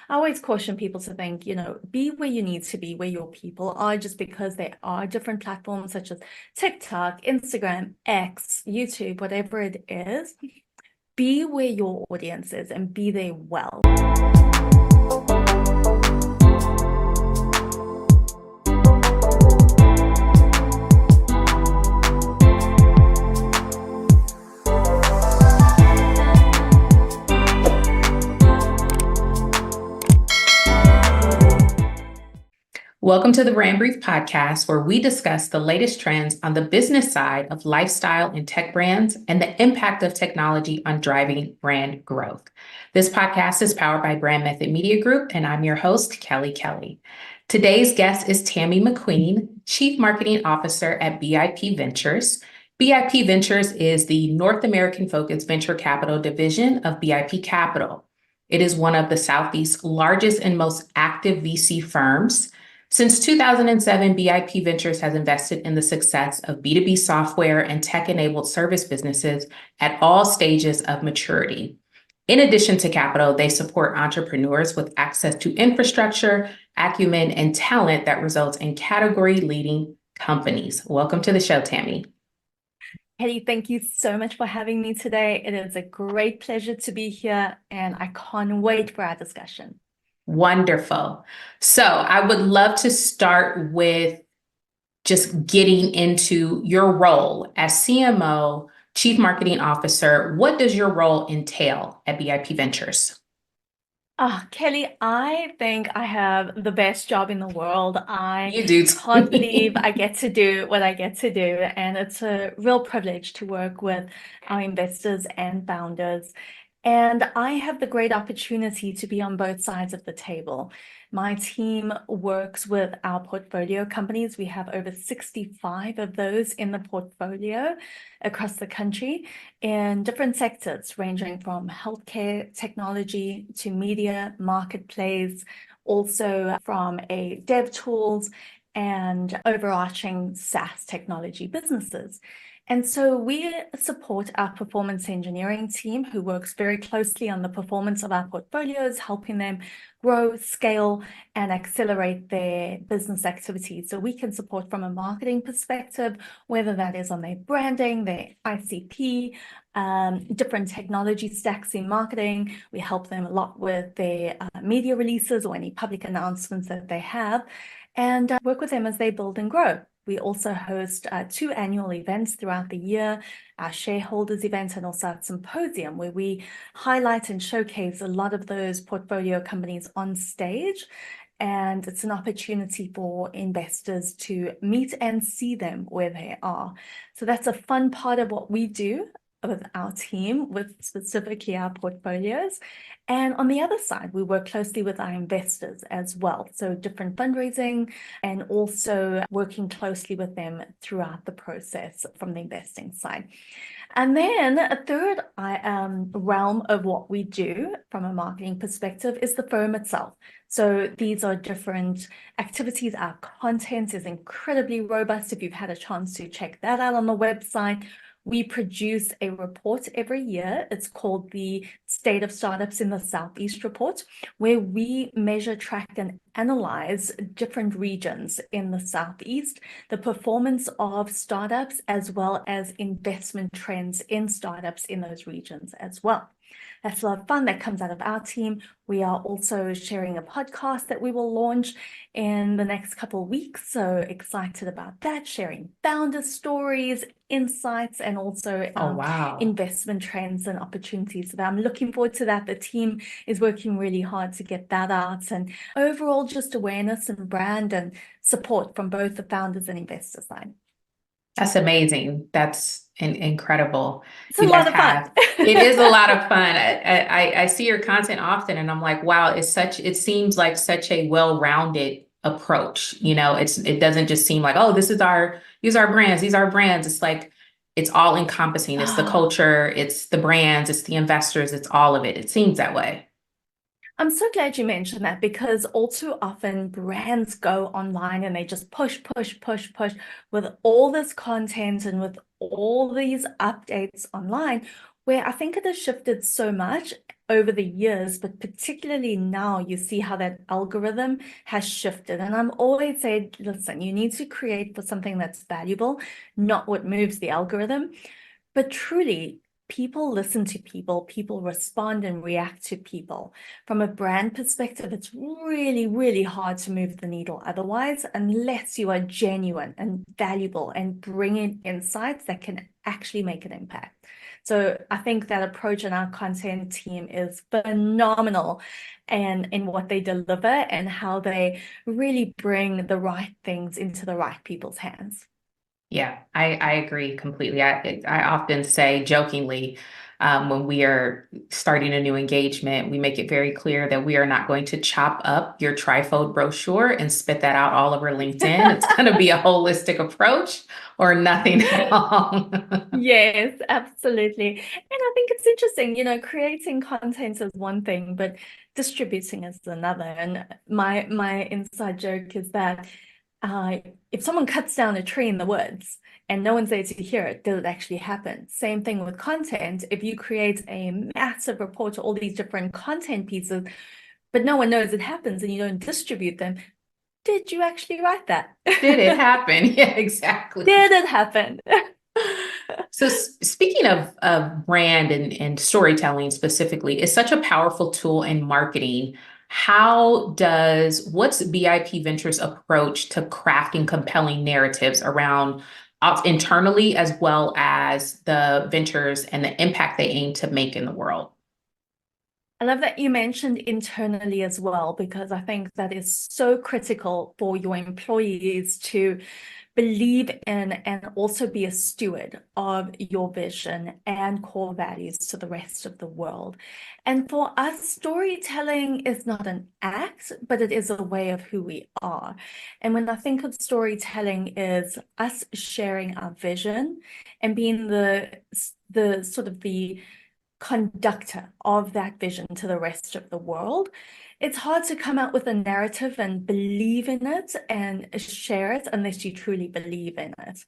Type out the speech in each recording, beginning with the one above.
I always caution people to think, be where you need to be, where your people are, just because there are different platforms such as TikTok, Instagram, X, YouTube, whatever it is. Be where your audience is and be there well. Welcome to the brndBrief podcast, where we discuss the latest trends on the business side of lifestyle and tech brands and the impact of technology on driving brand growth. This podcast is powered by Brand Method Media Group, and I'm your host, Kelly Kelly. Today's guest is Tami McQueen, Chief Marketing Officer at BIP Ventures. BIP Ventures is the North American-focused venture capital division of BIP Capital. It is one of the Southeast's largest and most active VC firms. Since 2007, BIP Ventures has invested in the success of B2B software and tech-enabled service businesses at all stages of maturity. In addition to capital, they support entrepreneurs with access to infrastructure, acumen, and talent that results in category-leading companies. Welcome to the show, Tami. Kelly, thank you so much for having me today. It is a great pleasure to be here, and I can't wait for our discussion. Wonderful. So I would love to start with just getting into your role as CMO, Chief Marketing Officer. What does your role entail at BIP Ventures? Kelly, I think I have the best job in the world. You do. Can't believe I get to do what I get to do, and it's a real privilege to work with our investors and founders. And I have the great opportunity to be on both sides of the table. My team works with our portfolio companies. We have over 65 of those in the portfolio across the country in different sectors, ranging from healthcare, technology to media, marketplace, also from a dev tools and overarching SaaS technology businesses. And so we support our performance engineering team, who works very closely on the performance of our portfolios, helping them grow, scale, and accelerate their business activities. So we can support from a marketing perspective, whether that is on their branding, their ICP, different technology stacks in marketing. We help them a lot with their media releases or any public announcements that they have, and work with them as they build and grow. We also host 2 annual events throughout the year, our shareholders event and also a symposium, where we highlight and showcase a lot of those portfolio companies on stage. And it's an opportunity for investors to meet and see them where they are. So that's a fun part of what we do with our team, with specifically our portfolios. And on the other side, we work closely with our investors as well. So different fundraising and also working closely with them throughout the process from the investing side. And then a third realm of what we do from a marketing perspective is the firm itself. So these are different activities. Our content is incredibly robust. If you've had a chance to check that out on the website, we produce a report every year. It's called the State of Startups in the Southeast report, where we measure, track, and analyze different regions in the Southeast, the performance of startups, as well as investment trends in startups in those regions as well. That's a lot of fun that comes out of our team. We are also sharing a podcast that we will launch in the next couple of weeks. So excited about that, sharing founder stories, insights, and also investment trends and opportunities. So I'm looking forward to that. The team is working really hard to get that out, and overall just awareness and brand and support from both the founders and investor side. That's amazing. That's incredible. It's a lot of fun. It is a lot of fun. I see your content often, and I'm like, wow, it seems like such a well-rounded approach. It doesn't just seem like, oh, these are our brands. It's like, it's all encompassing. It's the culture, it's the brands, it's the investors, it's all of it. It seems that way. I'm so glad you mentioned that, because all too often brands go online and they just push with all this content and with all these updates online, where I think it has shifted so much over the years, but particularly now you see how that algorithm has shifted. And I'm always saying, listen, you need to create for something that's valuable, not what moves the algorithm. But truly, people listen to people, people respond and react to people. From a brand perspective, it's really, really hard to move the needle otherwise, unless you are genuine and valuable and bring in insights that can actually make an impact. So I think that approach in our content team is phenomenal, and in what they deliver and how they really bring the right things into the right people's hands. Yeah, I agree completely. I often say jokingly, when we are starting a new engagement, we make it very clear that we are not going to chop up your trifold brochure and spit that out all over LinkedIn. It's going to be a holistic approach or nothing at all. Yes, absolutely. And I think it's interesting, creating content is one thing, but distributing is another. And my inside joke is that uh, if someone cuts down a tree in the woods and no one's there to hear it, did it actually happen? Same thing with content. If you create a massive report to all these different content pieces, but no one knows it happens and you don't distribute them, did you actually write that? Did it happen? Yeah, exactly. Did it happen? So speaking of brand and storytelling specifically, is such a powerful tool in marketing. What's BIP Ventures approach to crafting compelling narratives around internally as well as the ventures and the impact they aim to make in the world? I love that you mentioned internally as well, because I think that is so critical for your employees to believe in and also be a steward of your vision and core values to the rest of the world. And for us, storytelling is not an act, but it is a way of who we are. And when I think of storytelling, is us sharing our vision and being the sort of the conductor of that vision to the rest of the world. It's hard to come out with a narrative and believe in it and share it unless you truly believe in it.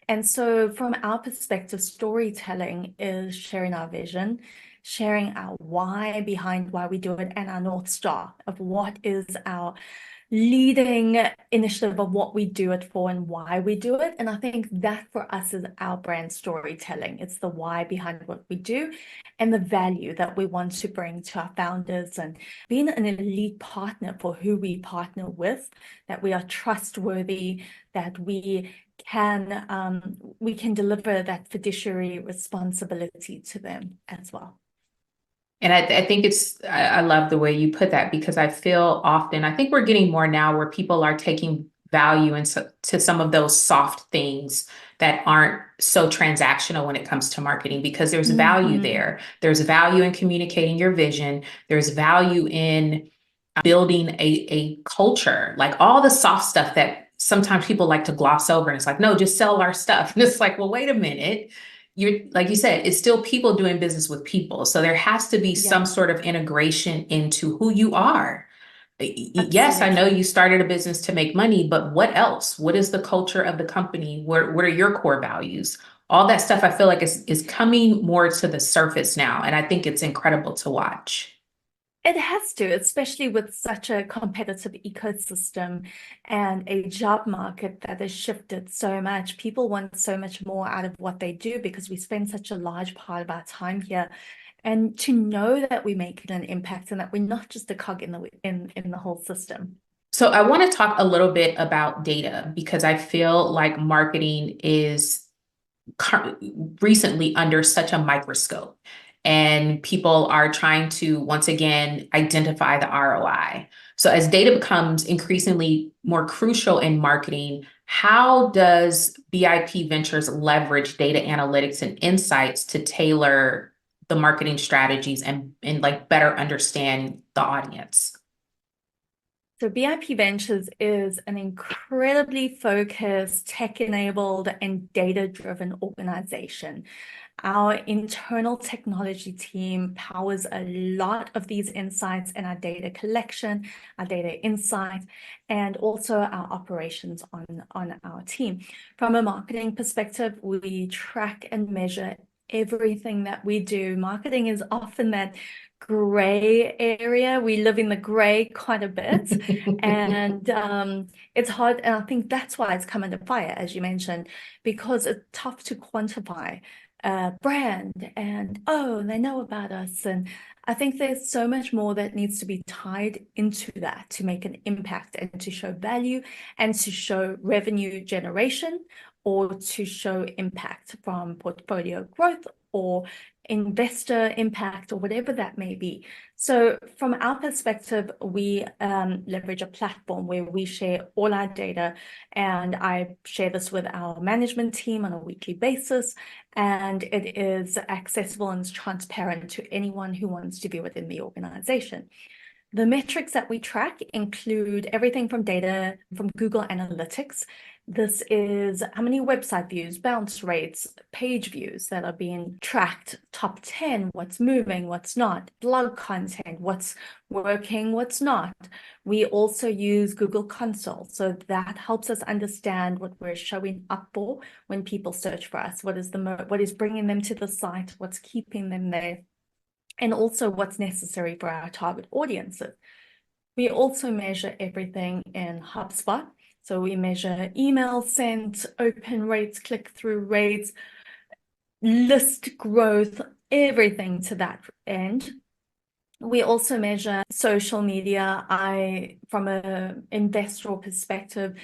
And so from our perspective, storytelling is sharing our vision, sharing our why behind why we do it, and our North Star of what is our leading initiative of what we do it for and why we do it. And I think that for us is our brand storytelling. It's the why behind what we do and the value that we want to bring to our founders, and being an elite partner for who we partner with, that we are trustworthy, that we can deliver that fiduciary responsibility to them as well. And I think I love the way you put that, because I think we're getting more now where people are taking value to some of those soft things that aren't so transactional when it comes to marketing, because there's value there. There's value in communicating your vision. There's value in building a culture, like all the soft stuff that sometimes people like to gloss over. And it's like, no, just sell our stuff. And it's like, well, wait a minute. Like you said, it's still people doing business with people. So there has to be some sort of integration into who you are. Yes, I know you started a business to make money, but what else? What is the culture of the company? What are your core values? All that stuff I feel like is coming more to the surface now. And I think it's incredible to watch. It has to, especially with such a competitive ecosystem and a job market that has shifted so much. People want so much more out of what they do because we spend such a large part of our time here. And to know that we make an impact and that we're not just a cog in the whole system. So I want to talk a little bit about data, because I feel like marketing is recently under such a microscope, and people are trying to, once again, identify the ROI. So as data becomes increasingly more crucial in marketing, how does BIP Ventures leverage data analytics and insights to tailor the marketing strategies and like better understand the audience? So BIP Ventures is an incredibly focused, tech-enabled, and data-driven organization. Our internal technology team powers a lot of these insights in our data collection, our data insight, and also our operations on our team. From a marketing perspective, we track and measure everything that we do. Marketing is often that gray area. We live in the gray quite a bit, and it's hard. And I think that's why it's come under fire, as you mentioned, because it's tough to quantify brand and, oh, they know about us. And I think there's so much more that needs to be tied into that to make an impact and to show value and to show revenue generation, or to show impact from portfolio growth or investor impact, or whatever that may be. So from our perspective, we leverage a platform where we share all our data, and I share this with our management team on a weekly basis, and it is accessible and transparent to anyone who wants to be within the organization. The metrics that we track include everything from data from Google Analytics. This is how many website views, bounce rates, page views that are being tracked, top 10, what's moving, what's not, blog content, what's working, what's not. We also use Google Console, so that helps us understand what we're showing up for when people search for us. What is bringing them to the site, what's keeping them there, and also what's necessary for our target audiences. We also measure everything in HubSpot. So we measure email sent, open rates, click-through rates, list growth, everything to that end. We also measure social media. From an investor perspective,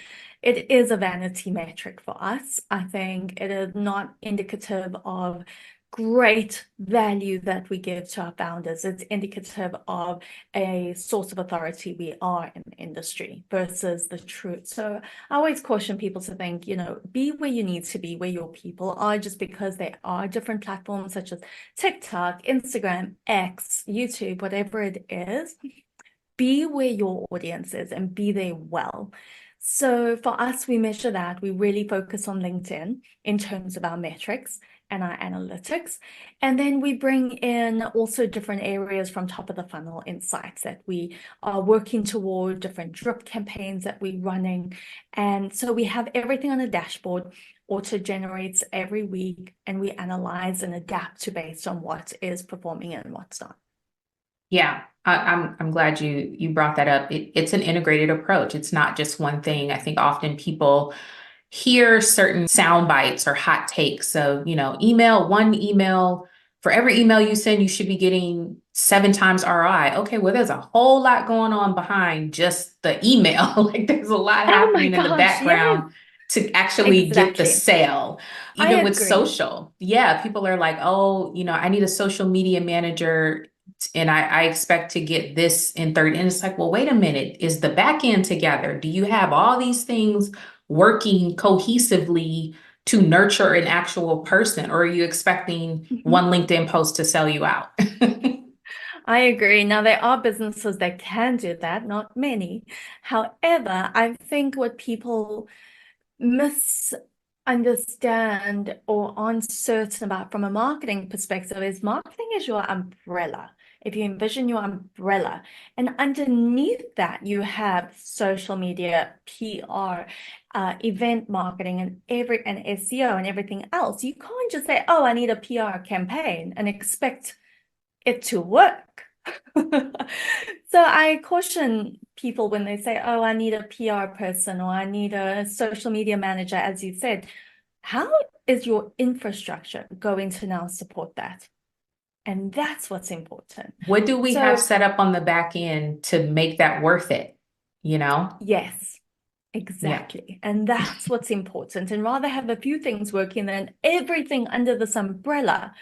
it is a vanity metric for us. I think it is not indicative of great value that we give to our founders. It's indicative of a source of authority we are in the industry versus the truth. So I always caution people to think, be where you need to be, where your people are, just because there are different platforms such as TikTok, Instagram, X, YouTube, whatever it is. Be where your audience is and be there well. So for us, we measure that. We really focus on LinkedIn in terms of our metrics and our analytics. And then we bring in also different areas from top of the funnel insights that we are working toward, different drip campaigns that we're running. And so we have everything on a dashboard, auto generates every week, and we analyze and adapt to based on what is performing and what's not. Yeah, I'm glad you brought that up. It's an integrated approach. It's not just one thing. I think often people hear certain sound bites or hot takes. So, one email, for every email you send, you should be getting 7 times ROI. Okay, well, there's a whole lot going on behind just the email. Like there's a lot happening in the background to actually get the sale. Even with social. Yeah, people are like, oh, I need a social media manager and I expect to get this in 30. And it's like, well, wait a minute, is the back end together? Do you have all these things working cohesively to nurture an actual person, or are you expecting one LinkedIn post to sell you out? I agree. Now, there are businesses that can do that, not many. However, I think what people misunderstand or uncertain about from a marketing perspective is marketing is your umbrella. If you envision your umbrella, and underneath that you have social media, PR, event marketing, and SEO and everything else. You can't just say, oh, I need a PR campaign and expect it to work. So I caution people when they say, oh, I need a PR person or I need a social media manager, as you said, how is your infrastructure going to now support that? And that's what's important. What do we have set up on the back end to make that worth it? Yes, exactly. Yeah. And that's what's important. And rather have a few things working than everything under this umbrella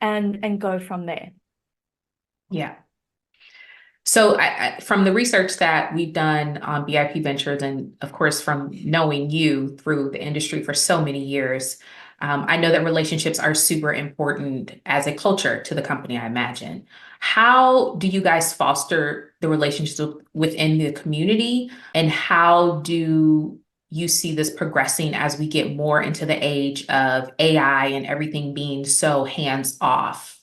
and go from there. Yeah. So from the research that we've done on BIP Ventures, and of course, from knowing you through the industry for so many years, I know that relationships are super important as a culture to the company, I imagine. How do you guys foster the relationships within the community? And how do you see this progressing as we get more into the age of AI and everything being so hands off?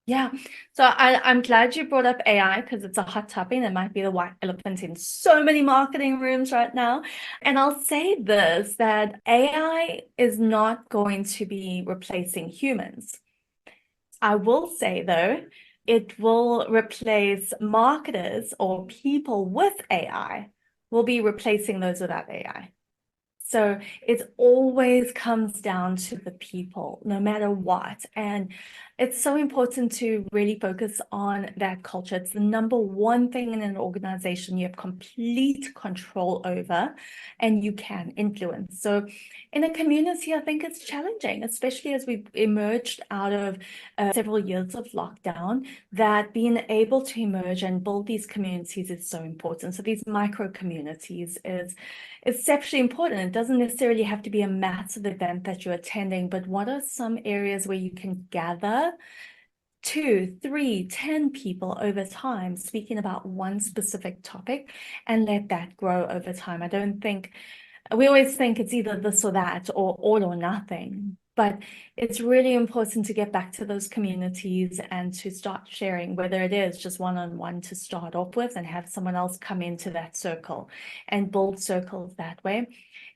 Yeah, so I'm glad you brought up AI because it's a hot topic and it might be the white elephant in so many marketing rooms right now. And I'll say this, that AI is not going to be replacing humans. I will say though, it will replace marketers or people with AI will be replacing those without AI. So it always comes down to the people, no matter what. And it's so important to really focus on that culture. It's the number one thing in an organization you have complete control over and you can influence. So in a community, I think it's challenging, especially as we've emerged out of several years of lockdown, that being able to emerge and build these communities is so important. So these micro communities is exceptionally important. It doesn't necessarily have to be a massive event that you're attending, but what are some areas where you can gather 2, 3, 10 people over time speaking about one specific topic and let that grow over time? I don't think we always think it's either this or that or all or nothing, but it's really important to get back to those communities and to start sharing, whether it is just one-on-one to start off with and have someone else come into that circle and build circles that way.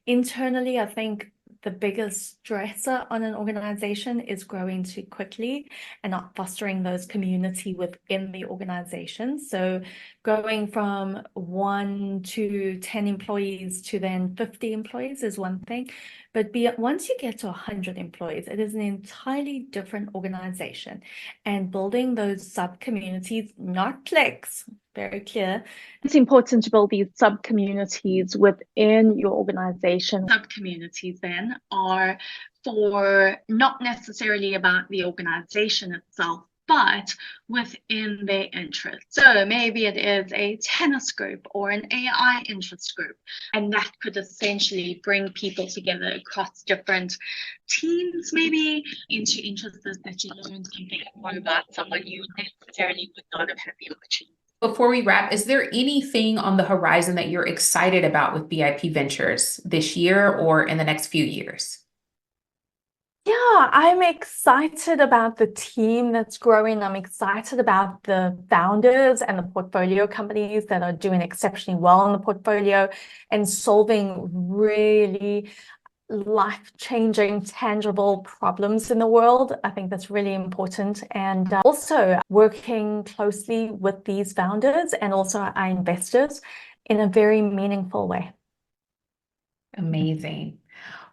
Internally, I think the biggest stressor on an organization is growing too quickly and not fostering those community within the organization. So going from 1 to 10 employees to then 50 employees is one thing, but once you get to 100 employees, it is an entirely different organization. And building those sub-communities, not cliques, very clear. It's important to build these sub-communities within your organization. Sub-communities then are for not necessarily about the organization itself, but within their interest. So maybe it is a tennis group or an AI interest group, and that could essentially bring people together across different teams, maybe into interests that you learn something more about someone you necessarily would not have had the opportunity. Before we wrap, is there anything on the horizon that you're excited about with BIP Ventures this year or in the next few years? Yeah, I'm excited about the team that's growing. I'm excited about the founders and the portfolio companies that are doing exceptionally well in the portfolio and solving really life-changing, tangible problems in the world. I think that's really important. And also working closely with these founders and also our investors in a very meaningful way. Amazing.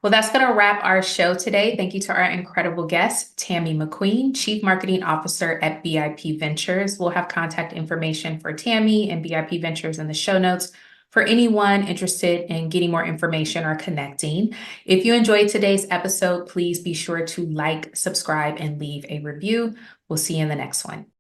Well, that's going to wrap our show today. Thank you to our incredible guest, Tami McQueen, Chief Marketing Officer at BIP Ventures. We'll have contact information for Tami and BIP Ventures in the show notes for anyone interested in getting more information or connecting. If you enjoyed today's episode, please be sure to like, subscribe, and leave a review. We'll see you in the next one.